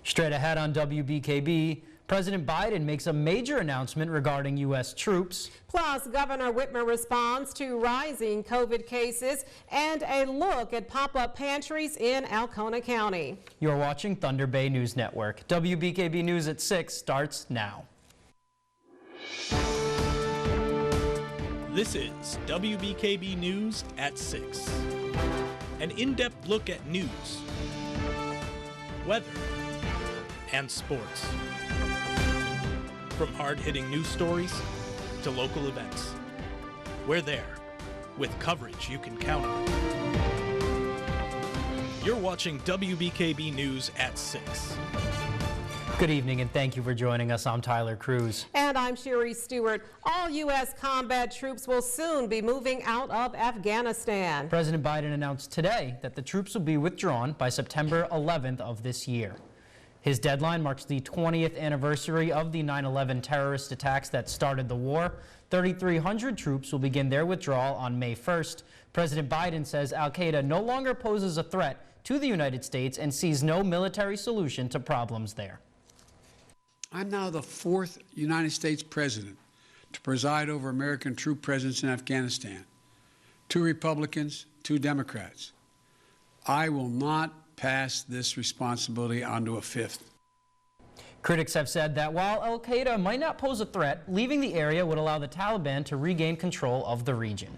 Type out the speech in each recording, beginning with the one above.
Straight ahead on WBKB, President Biden makes a major announcement regarding U.S. troops. Plus, Governor Whitmer responds to rising COVID cases and a look at pop-up pantries in Alpena County. You're watching Thunder Bay News Network. WBKB News at 6 starts now. This is WBKB News at 6. An in-depth look at news, weather, and sports. From hard-hitting news stories to local events, we're there with coverage you can count on. You're watching WBKB News at 6. Good evening and thank you for joining us. I'm Tyler Cruz. And I'm Sherry Stewart. All U.S. combat troops will soon be moving out of Afghanistan. President Biden announced today that the troops will be withdrawn by September 11th of this year. His deadline marks the 20th anniversary of the 9/11 terrorist attacks that started the war. 3,300 troops will begin their withdrawal on May 1st. President Biden says Al-Qaeda no longer poses a threat to the United States and sees no military solution to problems there. I'm now the 4th United States president to preside over American troop presence in Afghanistan. 2 Republicans, 2 Democrats. I will not pass this responsibility on to a 5th. Critics have said that while Al-Qaeda might not pose a threat, leaving the area would allow the Taliban to regain control of the region.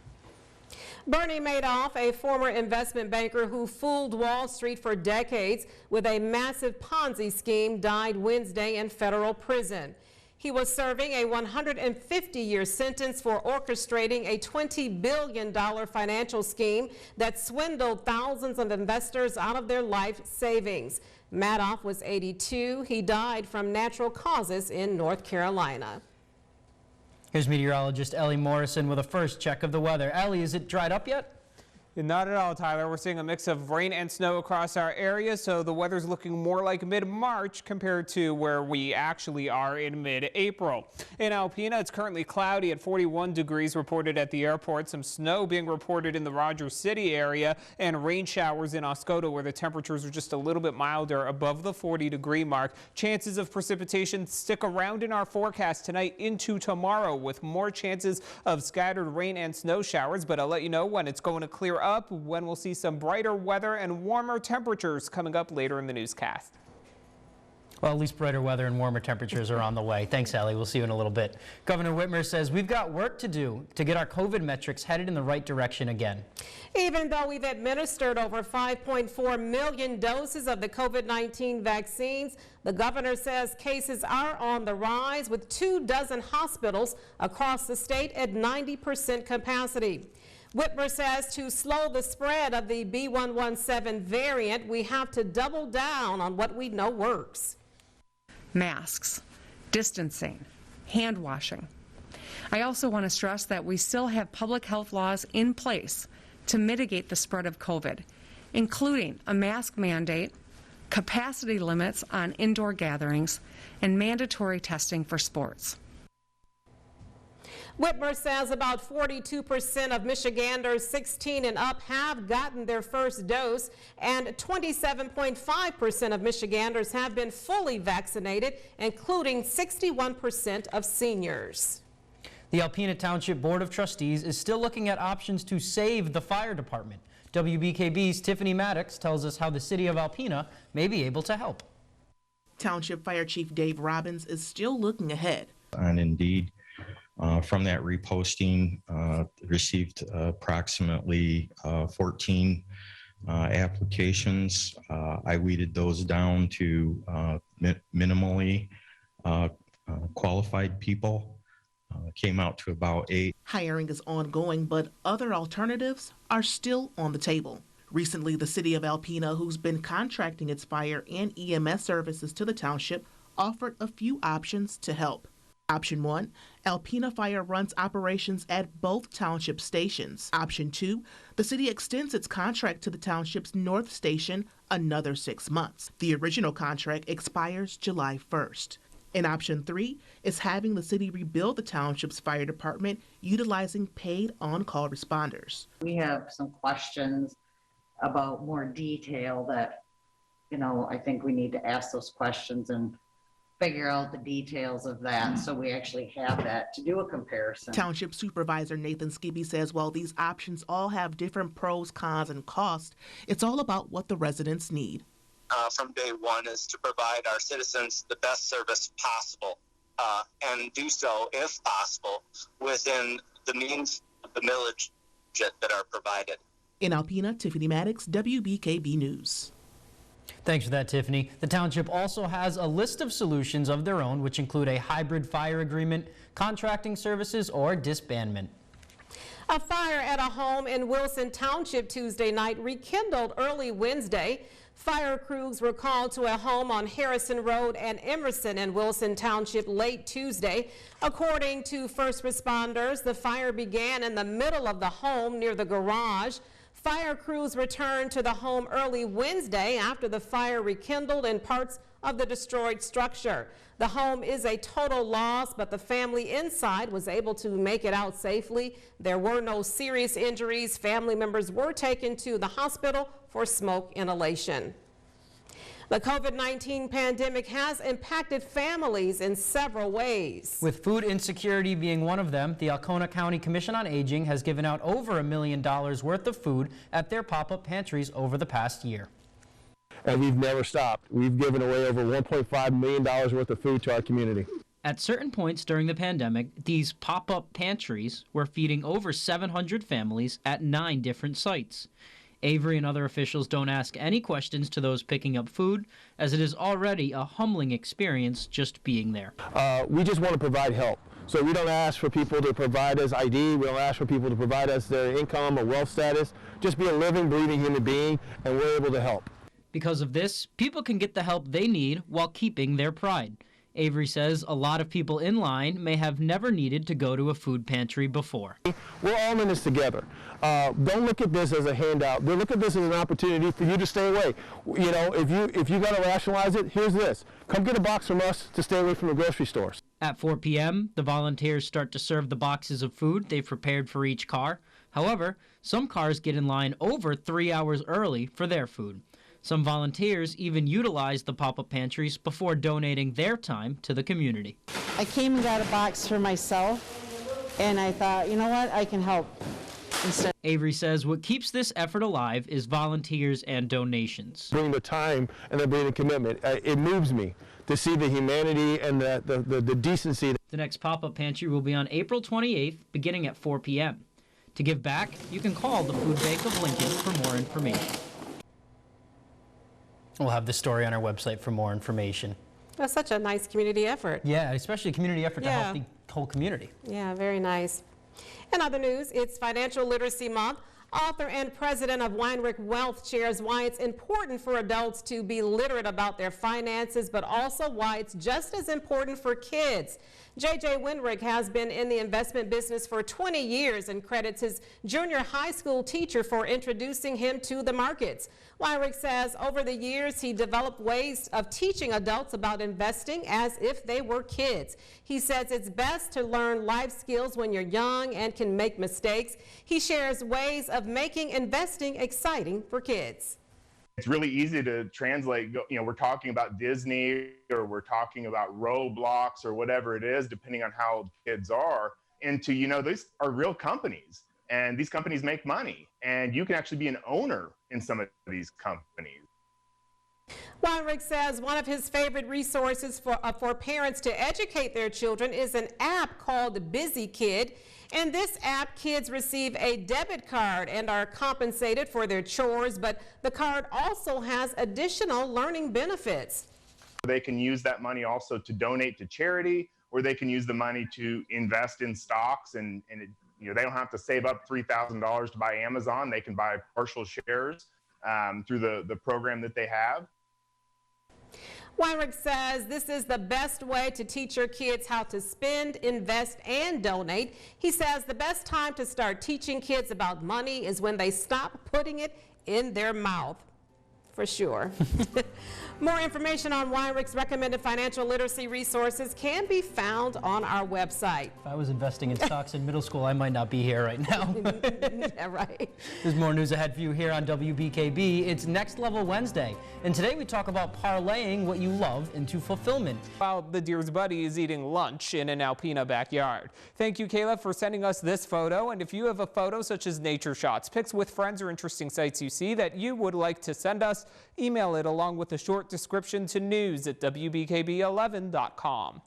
Bernie Madoff, a former investment banker who fooled Wall Street for decades with a massive Ponzi scheme, died Wednesday in federal prison. He was serving a 150-year sentence for orchestrating a $20 billion financial scheme that swindled thousands of investors out of their life savings. Madoff was 82. He died from natural causes in North Carolina. Here's meteorologist Ellie Morrison with a first check of the weather. Ellie, is it dried up yet? Not at all, Tyler. We're seeing a mix of rain and snow across our area, so the weather's looking more like mid-March compared to where we actually are in mid-April. In Alpena, it's currently cloudy at 41 degrees reported at the airport. Some snow being reported in the Rogers City area and rain showers in Oscoda where the temperatures are just a little bit milder above the 40-degree mark. Chances of precipitation stick around in our forecast tonight into tomorrow with more chances of scattered rain and snow showers, but I'll let you know when it's going to clear up, when we'll see some brighter weather and warmer temperatures coming up later in the newscast. Well, at least brighter weather and warmer temperatures are on the way. Thanks, Ellie. We'll see you in a little bit. Governor Whitmer says we've got work to do to get our COVID metrics headed in the right direction again. Even though we've administered over 5.4 million doses of the COVID-19 vaccines, the governor says cases are on the rise with 24 hospitals across the state at 90% capacity. Whitmer says to slow the spread of the B.1.1.7 variant, we have to double down on what we know works. Masks, distancing, hand washing. I also want to stress that we still have public health laws in place to mitigate the spread of COVID, including a mask mandate, capacity limits on indoor gatherings, and mandatory testing for sports. Whitmer says about 42% of Michiganders 16 and up have gotten their first dose, and 27.5% of Michiganders have been fully vaccinated, including 61% of seniors. The Alpena Township Board of Trustees is still looking at options to save the fire department. WBKB's Tiffany Maddox tells us how the city of Alpena may be able to help. Township Fire Chief Dave Robbins is still looking ahead. And indeed, from that reposting, received approximately 14 applications. I weeded those down to minimally qualified people. Came out to about 8. Hiring is ongoing, but other alternatives are still on the table. Recently, the city of Alpena, who's been contracting its fire and EMS services to the township, offered a few options to help. Option 1, Alpena Fire runs operations at both township stations. Option 2, the city extends its contract to the township's North Station another 6 months. The original contract expires July 1st. And option 3 is having the city rebuild the township's fire department utilizing paid on-call responders. We have some questions about more detail that you know, I think we need to ask those questions and figure out the details of that so we actually have that to do a comparison. Township Supervisor Nathan Skibby says while these options all have different pros, cons, and costs, it's all about what the residents need. From day one is to provide our citizens the best service possible and do so, if possible, within the means of the millage that are provided. In Alpena, Tiffany Maddox, WBKB News. Thanks for that, Tiffany. The township also has a list of solutions of their own, which include a hybrid fire agreement, contracting services, or disbandment. A fire at a home in Wilson Township Tuesday night rekindled early Wednesday. Fire crews were called to a home on Harrison Road and Emerson in Wilson Township late Tuesday. According to first responders, the fire began in the middle of the home near the garage. Fire crews returned to the home early Wednesday after the fire rekindled in parts of the destroyed structure. The home is a total loss, but the family inside was able to make it out safely. There were no serious injuries. Family members were taken to the hospital for smoke inhalation. The COVID-19 pandemic has impacted families in several ways. With food insecurity being one of them, the Alpena County Commission on Aging has given out over $1 million worth of food at their pop-up pantries over the past year. And we've never stopped. We've given away over $1.5 million worth of food to our community. At certain points during the pandemic, these pop-up pantries were feeding over 700 families at 9 different sites. Avery and other officials don't ask any questions to those picking up food, as it is already a humbling experience just being there. We just want to provide help. So we don't ask for people to provide us ID, we don't ask for people to provide us their income or wealth status. Just be a living, breathing human being, and we're able to help. Because of this, people can get the help they need while keeping their pride. Avery says a lot of people in line may have never needed to go to a food pantry before. We're all in this together. Don't look at this as a handout. Look at this as an opportunity for you to stay away. You know, if you got to rationalize it, here's this. Come get a box from us to stay away from the grocery stores. At 4 p.m., the volunteers start to serve the boxes of food they've prepared for each car. However, some cars get in line over 3 hours early for their food. Some volunteers even utilize the pop-up pantries before donating their time to the community. I came and got a box for myself, and I thought, you know what, I can help. Avery says what keeps this effort alive is volunteers and donations. Bring the time and then bring the commitment. It moves me to see the humanity and the decency. The next pop-up pantry will be on April 28th, beginning at 4 p.m. To give back, you can call the Food Bank of Lincoln for more information. We'll have the story on our website for more information. That's such a nice community effort. Yeah, especially a community effort to help the whole community. Yeah, very nice. In other news, it's Financial Literacy Month. Author and president of Weinrich Wealth shares why it's important for adults to be literate about their finances, but also why it's just as important for kids. J.J. Weinrich has been in the investment business for 20 years and credits his junior high school teacher for introducing him to the markets. Weinrich says over the years he developed ways of teaching adults about investing as if they were kids. He says it's best to learn life skills when you're young and can make mistakes. He shares ways of making investing exciting for kids. It's really easy to translate, you know, we're talking about Disney or we're talking about Roblox or whatever it is, depending on how kids are, into, you know, these are real companies and these companies make money and you can actually be an owner in some of these companies. Weinrich says one of his favorite resources for parents to educate their children is an app called Busy Kid. In this app, kids receive a debit card and are compensated for their chores, but the card also has additional learning benefits. They can use that money also to donate to charity, or they can use the money to invest in stocks, and you know, they don't have to save up $3,000 to buy Amazon. They can buy partial shares through the program that they have. Weinrich says this is the best way to teach your kids how to spend, invest, and donate. He says the best time to start teaching kids about money is when they stop putting it in their mouth. for sure. More information on Wyrick's recommended financial literacy resources can be found on our website. If I was investing in stocks in middle school, I might not be here right now. Yeah, right. There's more news ahead for you here on WBKB. It's Next Level Wednesday, and today we talk about parlaying what you love into fulfillment. While the deer's buddy is eating lunch in an Alpena backyard. Thank you, Kayla, for sending us this photo. And if you have a photo such as nature shots, pics with friends, or interesting sights you see that you would like to send us, email it along with a short description to news@wbkb11.com.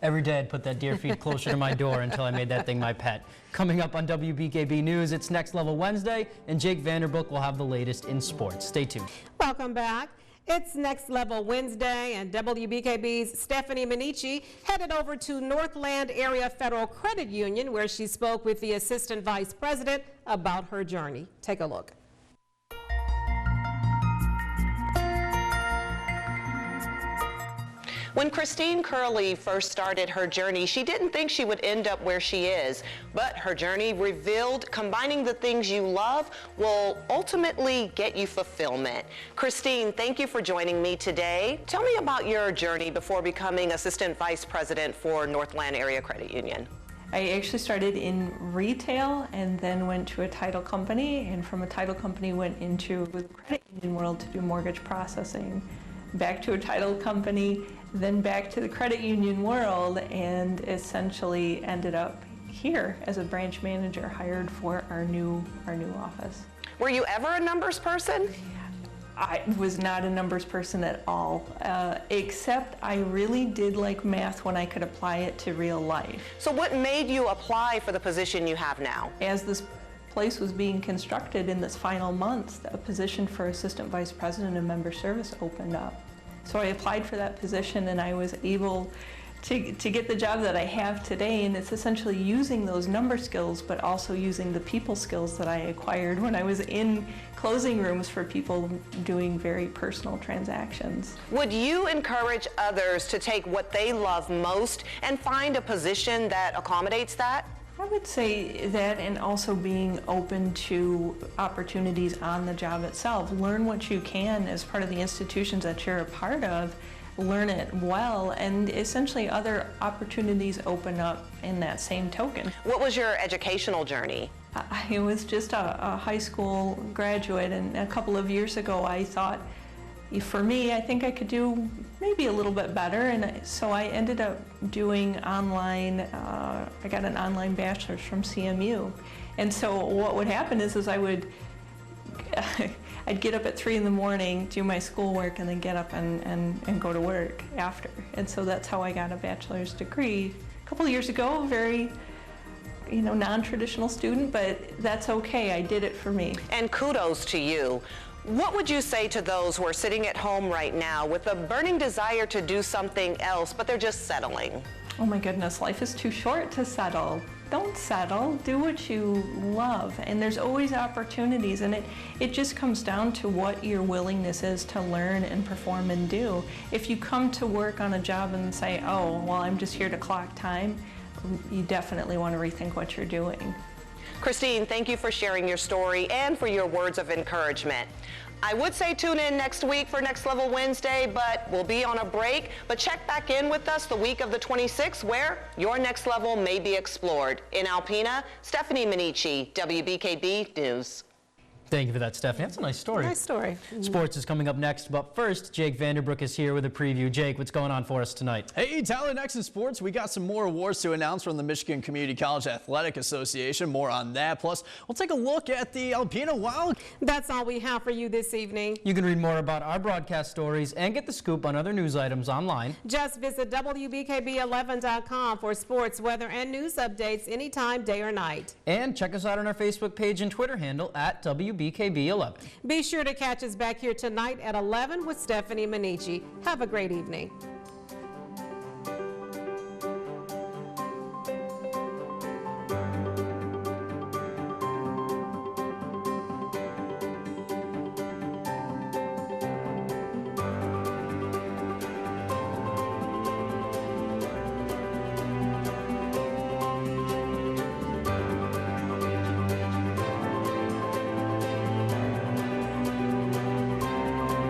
Every day I'd put that deer feed closer to my door until I made that thing my pet. Coming up on WBKB News, it's Next Level Wednesday, and Jake Vanderbrook will have the latest in sports. Stay tuned. Welcome back. It's Next Level Wednesday, and WBKB's Stephanie Minichi headed over to Northland Area Federal Credit Union, where she spoke with the Assistant Vice President about her journey. Take a look. When Christine Curley first started her journey, she didn't think she would end up where she is, but her journey revealed combining the things you love will ultimately get you fulfillment. Christine, thank you for joining me today. Tell me about your journey before becoming Assistant Vice President for Northland Area Credit Union. I actually started in retail and then went to a title company, and from a title company went into the credit union world to do mortgage processing. Back to a title company, then back to the credit union world, and essentially ended up here as a branch manager hired for our new office. Were you ever a numbers person? I was not a numbers person at all, except I really did like math when I could apply it to real life. So what made you apply for the position you have now? As this place was being constructed in this final month, a position for Assistant Vice President of Member Service opened up. So I applied for that position, and I was able to get the job that I have today, and it's essentially using those number skills, but also using the people skills that I acquired when I was in closing rooms for people doing very personal transactions. Would you encourage others to take what they love most and find a position that accommodates that? I would say that, and also being open to opportunities on the job itself. Learn what you can as part of the institutions that you're a part of. Learn it well, and essentially other opportunities open up in that same token. What was your educational journey? I was just a high school graduate, and a couple of years ago I thought, for me, I think I could do maybe a little bit better, and so I ended up doing online, I got an online bachelor's from CMU. And so what would happen is I would, I'd get up at 3 in the morning, do my schoolwork, and then get up and go to work after. And so that's how I got a bachelor's degree. A couple of years ago, very, non-traditional student, but that's okay, I did it for me. And kudos to you. What would you say to those who are sitting at home right now with a burning desire to do something else, but they're just settling? Oh my goodness, life is too short to settle. Don't settle, do what you love, and there's always opportunities, and it just comes down to what your willingness is to learn and perform and do. If you come to work on a job and say, oh, well, I'm just here to clock time, you definitely want to rethink what you're doing. Christine, thank you for sharing your story and for your words of encouragement. I would say tune in next week for Next Level Wednesday, but we'll be on a break. But check back in with us the week of the 26th, where your next level may be explored. In Alpena, Stephanie Minichi, WBKB News. Thank you for that, Stephanie. That's a nice story. Nice story. Sports is coming up next, but first, Jake Vanderbrook is here with a preview. Jake, what's going on for us tonight? Hey, Tyler, next in sports, we got some more awards to announce from the Michigan Community College Athletic Association. More on that. Plus, we'll take a look at the Alpena Wild. That's all we have for you this evening. You can read more about our broadcast stories and get the scoop on other news items online. Just visit WBKB11.com for sports, weather, and news updates anytime, day or night. And check us out on our Facebook page and Twitter handle at WBKB11. Be sure to catch us back here tonight at 11 with Stephanie Minichi. Have a great evening.